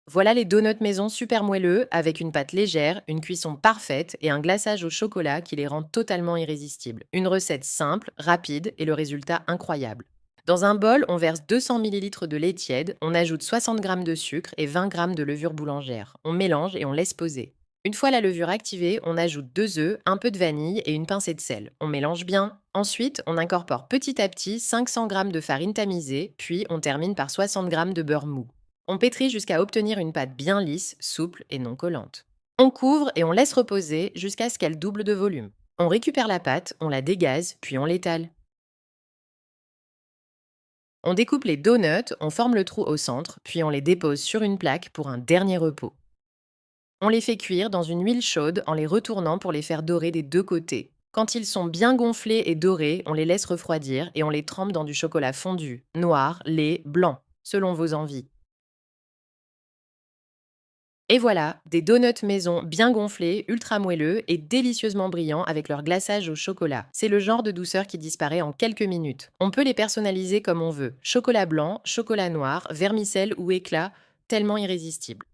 Voilà les donuts maison super moelleux avec une pâte légère, une cuisson parfaite et un glaçage au chocolat qui les rend totalement irrésistibles. Une recette simple, rapide et le résultat incroyable. Dans un bol, on verse 200 millilitres de lait tiède, on ajoute 60 g de sucre et 20 g de levure boulangère. On mélange et on laisse poser. Une fois la levure activée, on ajoute 2 œufs, un peu de vanille et une pincée de sel. On mélange bien. Ensuite, on incorpore petit à petit 500 g de farine tamisée, puis on termine par 60 g de beurre mou. On pétrit jusqu'à obtenir une pâte bien lisse, souple et non collante. On couvre et on laisse reposer jusqu'à ce qu'elle double de volume. On récupère la pâte, on la dégaze, puis on l'étale. On découpe les donuts, on forme le trou au centre, puis on les dépose sur une plaque pour un dernier repos. On les fait cuire dans une huile chaude en les retournant pour les faire dorer des deux côtés. Quand ils sont bien gonflés et dorés, on les laisse refroidir et on les trempe dans du chocolat fondu, noir, lait, blanc, selon vos envies. Et voilà, des donuts maison bien gonflés, ultra moelleux et délicieusement brillants avec leur glaçage au chocolat. C'est le genre de douceur qui disparaît en quelques minutes. On peut les personnaliser comme on veut. Chocolat blanc, chocolat noir, vermicelle ou éclat, tellement irrésistible.